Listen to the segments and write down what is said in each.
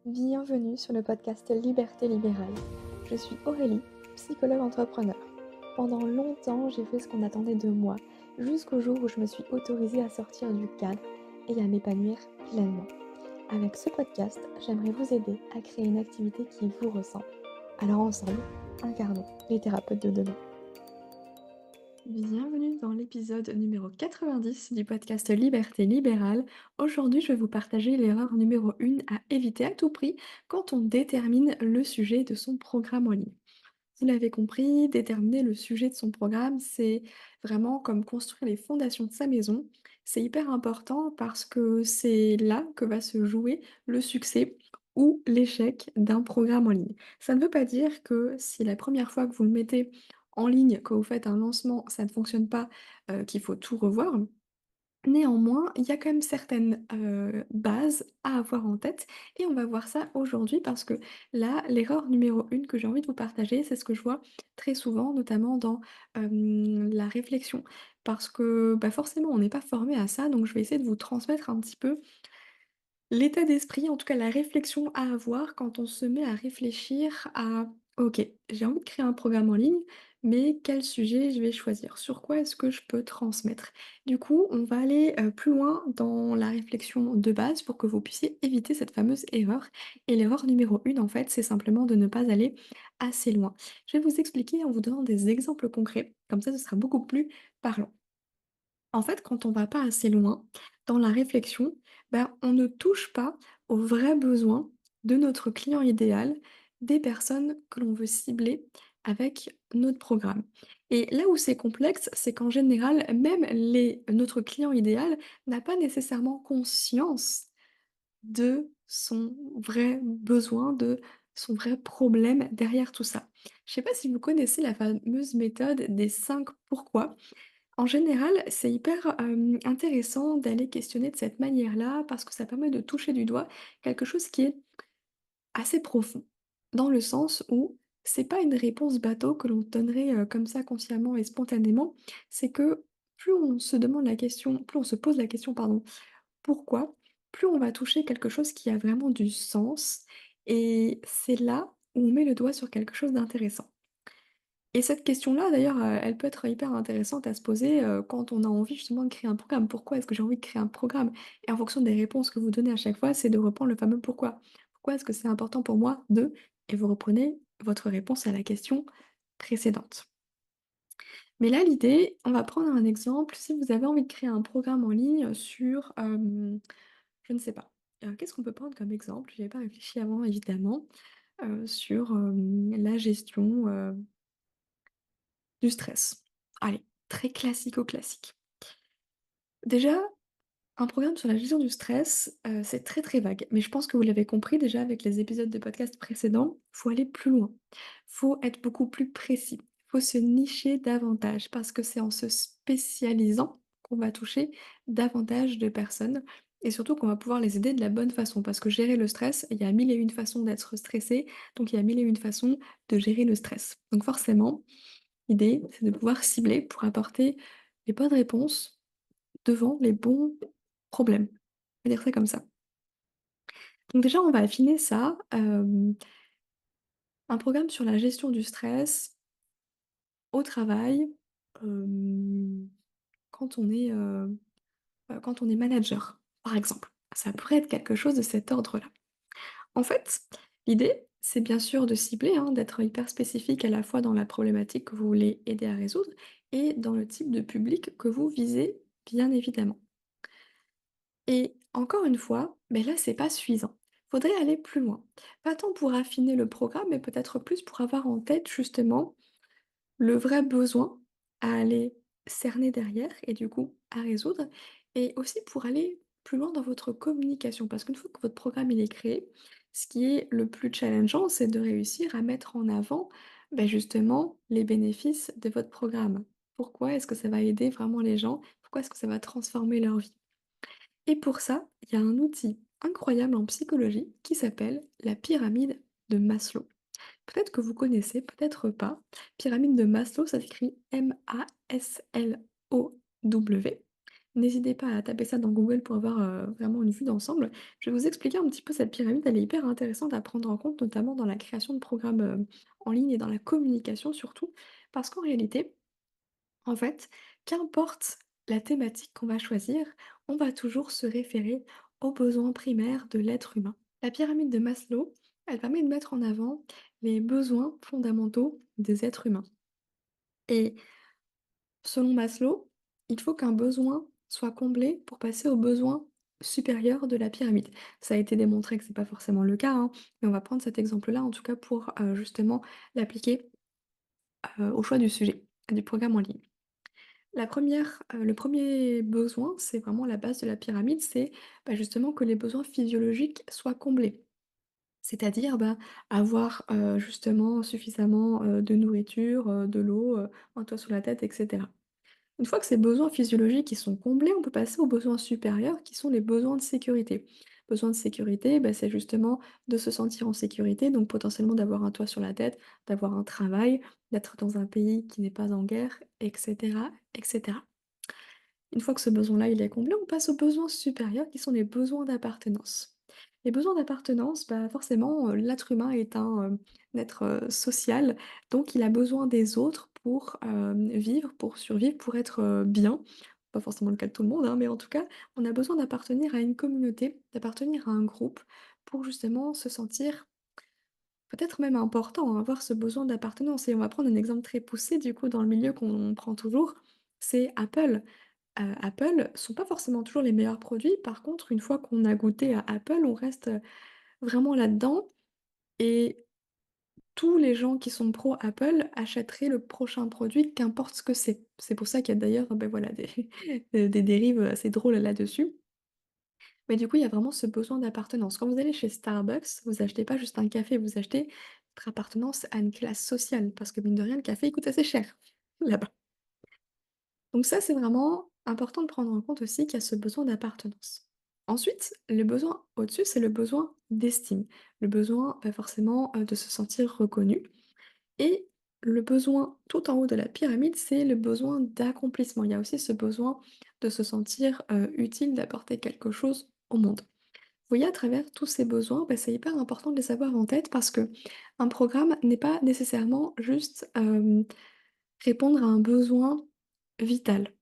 Bienvenue sur le podcast Liberté libérale. Je suis Aurélie, psychologue entrepreneur. Pendant longtemps, j'ai fait ce qu'on attendait de moi, jusqu'au jour où je me suis autorisée à sortir du cadre et à m'épanouir pleinement. Avec ce podcast, j'aimerais vous aider à créer une activité qui vous ressemble. Alors ensemble, incarnons les thérapeutes de demain. Bienvenue dans l'épisode numéro 90 du podcast Liberté libérale. Aujourd'hui, je vais vous partager l'erreur numéro 1 à éviter à tout prix quand on détermine le sujet de son programme en ligne. Vous l'avez compris, déterminer le sujet de son programme, c'est vraiment comme construire les fondations de sa maison. C'est hyper important parce que c'est là que va se jouer le succès ou l'échec d'un programme en ligne. Ça ne veut pas dire que si la première fois que vous le mettez en ligne, que vous faites un lancement, ça ne fonctionne pas, qu'il faut tout revoir. Néanmoins, il y a quand même certaines, bases à avoir en tête et on va voir ça aujourd'hui parce que là, l'erreur numéro 1 que j'ai envie de vous partager, c'est ce que je vois très souvent, notamment dans, la réflexion. Parce que, bah, forcément, on n'est pas formé à ça, donc je vais essayer de vous transmettre un petit peu l'état d'esprit, en tout cas la réflexion à avoir quand on se met à réfléchir à: «OK, j'ai envie de créer un programme en ligne, mais quel sujet je vais choisir? Sur quoi est-ce que je peux transmettre?» Du coup, on va aller, plus loin dans la réflexion de base pour que vous puissiez éviter cette fameuse erreur et l'erreur numéro 1 en fait, c'est simplement de ne pas aller assez loin. Je vais vous expliquer en vous donnant des exemples concrets, comme ça ce sera beaucoup plus parlant. En fait, quand on va pas assez loin dans la réflexion, ben, on ne touche pas aux vrais besoins de notre client idéal, des personnes que l'on veut cibler avec notre programme. Et là où c'est complexe, c'est qu'en général, même notre client idéal n'a pas nécessairement conscience de son vrai besoin, de son vrai problème derrière tout ça. Je sais pas si vous connaissez la fameuse méthode des 5 pourquoi. En général, c'est hyper, intéressant d'aller questionner de cette manière-là parce que ça permet de toucher du doigt quelque chose qui est assez profond. Dans le sens où c'est pas une réponse bateau que l'on donnerait, comme ça consciemment et spontanément. C'est que plus on se pose la question, pardon, «Pourquoi?», plus on va toucher quelque chose qui a vraiment du sens et c'est là où on met le doigt sur quelque chose d'intéressant. Et cette question-là, d'ailleurs, elle peut être hyper intéressante à se poser, quand on a envie justement de créer un programme. Pourquoi est-ce que j'ai envie de créer un programme? Et en fonction des réponses que vous donnez à chaque fois, c'est de reprendre le fameux pourquoi. Pourquoi est-ce que c'est important pour moi de et vous reprenez votre réponse à la question précédente. Mais là, l'idée, on va prendre un exemple. Si vous avez envie de créer un programme en ligne sur, je ne sais pas, qu'est-ce qu'on peut prendre comme exemple? J'y avais pas réfléchi avant évidemment, sur, la gestion, du stress. Allez, très classico-classique. Déjà, un programme sur la gestion du stress, c'est très, très vague, mais je pense que vous l'avez compris déjà avec les épisodes de podcast précédents, faut aller plus loin. Faut être beaucoup plus précis. Faut se nicher davantage parce que c'est en se spécialisant qu'on va toucher davantage de personnes et surtout qu'on va pouvoir les aider de la bonne façon. Parce que gérer le stress, il y a mille et une façons d'être stressé, donc il y a mille et une façons de gérer le stress. Donc forcément, l'idée, c'est de pouvoir cibler pour apporter les bonnes réponses devant les bons problèmes. On va dire ça comme ça. Donc déjà, on va affiner ça, un programme sur la gestion du stress au travail, hem, quand on est, quand on est manager, par exemple. Ça pourrait être quelque chose de cet ordre-là. En fait, l'idée, c'est bien sûr de cibler, hein, d'être hyper spécifique à la fois dans la problématique que vous voulez aider à résoudre et dans le type de public que vous visez, bien évidemment. Et encore une fois, mais là, c'est pas suffisant. Faudrait aller plus loin. Pas tant pour affiner le programme, mais peut-être plus pour avoir en tête justement le vrai besoin à aller cerner derrière et du coup à résoudre. Et aussi pour aller plus loin dans votre communication. Parce qu'une fois que votre programme il est créé, ce qui est le plus challengeant, c'est de réussir à mettre en avant justement les bénéfices de votre programme. Pourquoi est-ce que ça va aider vraiment les gens? Pourquoi est-ce que ça va transformer leur vie? Et pour ça, il y a un outil incroyable en psychologie qui s'appelle la pyramide de Maslow. Peut-être que vous connaissez, peut-être pas. Pyramide de Maslow, ça s'écrit Maslow. N'hésitez pas à taper ça dans Google pour avoir, vraiment une vue d'ensemble. Je vais vous expliquer un petit peu cette pyramide, elle est hyper intéressante à prendre en compte, notamment dans la création de programmes, en ligne et dans la communication surtout. Parce qu'en réalité, en fait, qu'importe la thématique qu'on va choisir, on va toujours se référer aux besoins primaires de l'être humain. La pyramide de Maslow, elle permet de mettre en avant les besoins fondamentaux des êtres humains. Et selon Maslow, il faut qu'un besoin soit comblé pour passer au besoin supérieur de la pyramide. Ça a été démontré que c'est pas forcément le cas, hein, mais on va prendre cet exemple-là en tout cas pour justement l'appliquer au choix du sujet, du programme en ligne. Le premier besoin, c'est vraiment la base de la pyramide, c'est bah, justement que les besoins physiologiques soient comblés. C'est-à-dire bah, avoir justement suffisamment de nourriture, de l'eau, un toit sur la tête, etc. Une fois que ces besoins physiologiques ils sont comblés, on peut passer aux besoins supérieurs qui sont les besoins de sécurité. Besoin de sécurité, bah, c'est justement de se sentir en sécurité, donc potentiellement d'avoir un toit sur la tête, d'avoir un travail, d'être dans un pays qui n'est pas en guerre, etc., etc. Une fois que ce besoin-là, il est comblé, on passe aux besoins supérieurs qui sont les besoins d'appartenance. Les besoins d'appartenance, bah, forcément, l'être humain est un être, social, donc il a besoin des autres pour, vivre, pour survivre, pour être, bien. Pas forcément le cas de tout le monde, hein, mais en tout cas, on a besoin d'appartenir à une communauté, d'appartenir à un groupe pour justement se sentir peut-être même important, hein, avoir ce besoin d'appartenance et on va prendre un exemple très poussé du coup dans le milieu qu'on prend toujours, c'est Apple. Apple sont pas forcément toujours les meilleurs produits. Par contre, une fois qu'on a goûté à Apple, on reste, vraiment là-dedans et tous les gens qui sont pro Apple achèteraient le prochain produit, qu'importe ce que c'est. C'est pour ça qu'il y a d'ailleurs, voilà, des des dérives, assez drôles là-dessus. Mais du coup, il y a vraiment ce besoin d'appartenance. Quand vous allez chez Starbucks, vous achetez pas juste un café, vous achetez votre appartenance à une classe sociale parce que mine de rien, le café, il coûte assez cher là-bas. Donc ça, c'est vraiment important de prendre en compte aussi qu'il y a ce besoin d'appartenance. Ensuite, le besoin au-dessus, c'est le besoin d'estime. Le besoin, bah, forcément, de se sentir reconnu et le besoin tout en haut de la pyramide, c'est le besoin d'accomplissement. Il y a aussi ce besoin de se sentir, utile, d'apporter quelque chose au monde. Vous voyez, à travers tous ces besoins, bah, c'est hyper important de les avoir en tête parce que un programme n'est pas nécessairement juste, répondre à un besoin vital.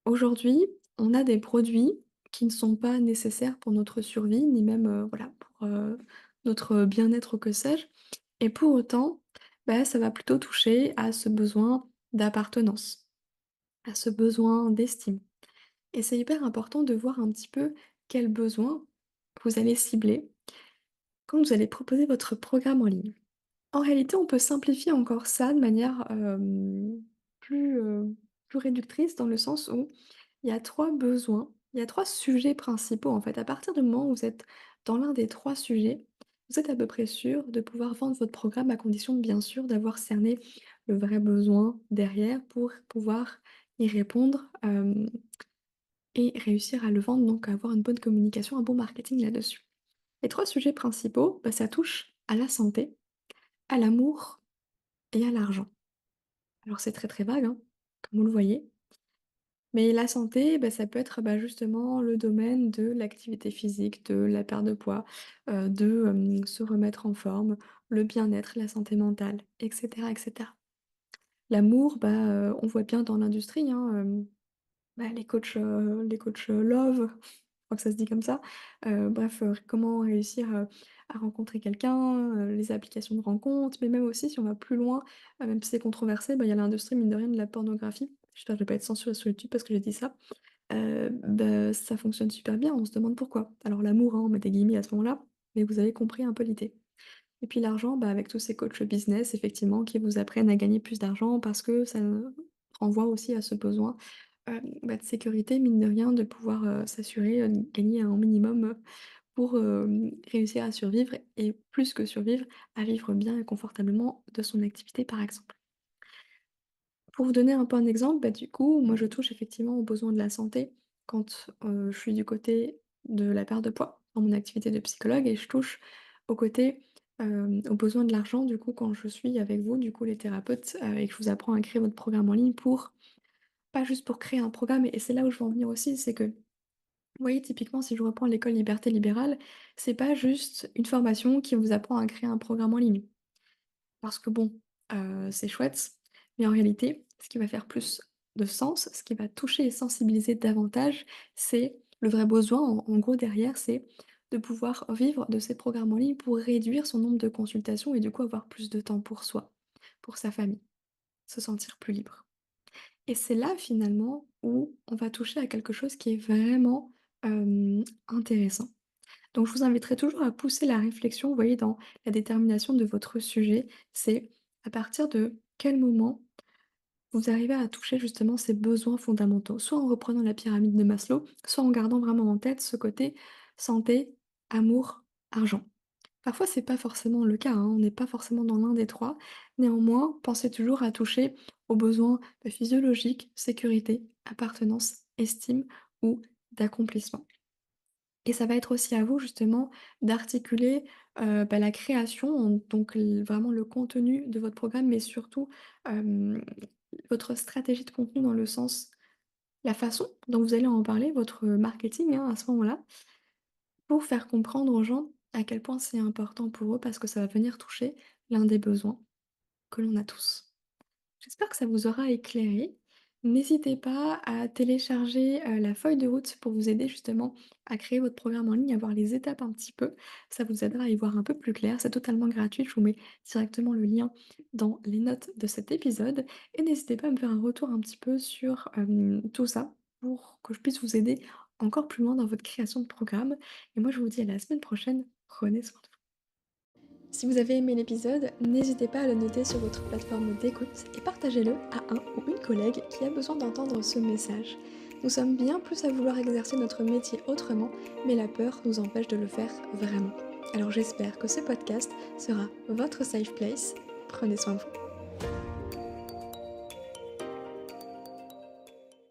Aujourd'hui, on a des produits qui ne sont pas nécessaires pour notre survie, ni même, voilà, pour, notre bien-être ou que sais-je et pour autant, bah, ça va plutôt toucher à ce besoin d'appartenance, à ce besoin d'estime et c'est hyper important de voir un petit peu quels besoins vous allez cibler quand vous allez proposer votre programme en ligne. En réalité, on peut simplifier encore ça de manière, plus, plus réductrice dans le sens où il y a 3 besoins, il y a 3 sujets principaux, en fait. À partir du moment où vous êtes dans l'un des 3 sujets, vous êtes à peu près sûr de pouvoir vendre votre programme à condition, bien sûr, d'avoir cerné le vrai besoin derrière pour pouvoir y répondre, et réussir à le vendre, donc avoir une bonne communication, un bon marketing là-dessus. Les 3 sujets principaux, bah, ça touche à la santé, à l'amour et à l'argent. Alors c'est très, très vague, hein, comme vous le voyez. Mais la santé, bah, ça peut être, bah, justement le domaine de l'activité physique, de la perte de poids, se remettre en forme, le bien-être, la santé mentale et cetera et cetera. L'amour, bah, on voit bien dans l'industrie, hein, bah, les coachs, love, je crois que ça se dit comme ça. Bref, comment réussir, à rencontrer quelqu'un, les applications de rencontres, mais même aussi si on va plus loin, même si c'est controversé, bah, il y a l'industrie mine de rien de la pornographie. J'espère que je vais pas être censurée sur YouTube parce que j'ai dit ça. Bah, ça fonctionne super bien, on se demande pourquoi. Alors l'amour, hein, on met des guillemets à ce moment-là, mais vous avez compris un peu l'idée. Et puis l'argent, bah, avec tous ces coachs business effectivement qui vous apprennent à gagner plus d'argent parce que ça, renvoie aussi à ce besoin, bah, de sécurité mine de rien, de pouvoir, s'assurer, de gagner un minimum, pour, réussir à survivre et plus que survivre, à vivre bien et confortablement de son activité par exemple. Pour vous donner un peu un exemple, bah, du coup, moi je touche effectivement aux besoins de la santé quand, je suis du côté de la perte de poids dans mon activité de psychologue et je touche au côté, aux besoins de l'argent du coup quand je suis avec vous, du coup les thérapeutes, et que je vous apprends à créer votre programme en ligne pour pas juste pour créer un programme et c'est là où je veux en venir aussi, c'est que, vous voyez, typiquement, si je reprends l'école Liberté Libérale, c'est pas juste une formation qui vous apprend à créer un programme en ligne. Parce que bon, c'est chouette, mais en réalité, ce qui va faire plus de sens, ce qui va toucher et sensibiliser davantage, c'est le vrai besoin. En gros, derrière, c'est de pouvoir vivre de ces programmes en ligne pour réduire son nombre de consultations et du coup avoir plus de temps pour soi, pour sa famille, se sentir plus libre. Et c'est là finalement où on va toucher à quelque chose qui est vraiment, intéressant. Donc je vous inviterai toujours à pousser la réflexion, vous voyez, dans la détermination de votre sujet. C'est à partir de quel moment vous arrivez à toucher justement ces besoins fondamentaux, soit en reprenant la pyramide de Maslow, soit en gardant vraiment en tête ce côté santé, amour, argent. Parfois, c'est pas forcément le cas, hein, on n'est pas forcément dans l'un des 3. Néanmoins, pensez toujours à toucher aux besoins, physiologiques, sécurité, appartenance, estime ou d'accomplissement. Et ça va être aussi à vous justement d'articuler, la création, donc vraiment le contenu de votre programme, mais surtout, hem, votre stratégie de contenu dans le sens la façon dont vous allez en parler, votre marketing, hein, à ce moment-là, pour faire comprendre aux gens à quel point c'est important pour eux parce que ça va venir toucher l'un des besoins que l'on a tous. J'espère que ça vous aura éclairé. N'hésitez pas à télécharger, la feuille de route pour vous aider justement à créer votre programme en ligne, à voir les étapes un petit peu. Ça vous aidera à y voir un peu plus clair. C'est totalement gratuit. Je vous mets directement le lien dans les notes de cet épisode et n'hésitez pas à me faire un retour un petit peu sur, tout ça pour que je puisse vous aider encore plus loin dans votre création de programme et moi je vous dis à la semaine prochaine. Prenez soin de vous. Si vous avez aimé l'épisode, n'hésitez pas à le noter sur votre plateforme d'écoute et partagez-le à un ou une collègue qui a besoin d'entendre ce message. Nous sommes bien plus à vouloir exercer notre métier autrement, mais la peur nous empêche de le faire vraiment. Alors j'espère que ce podcast sera votre safe place. Prenez soin de vous.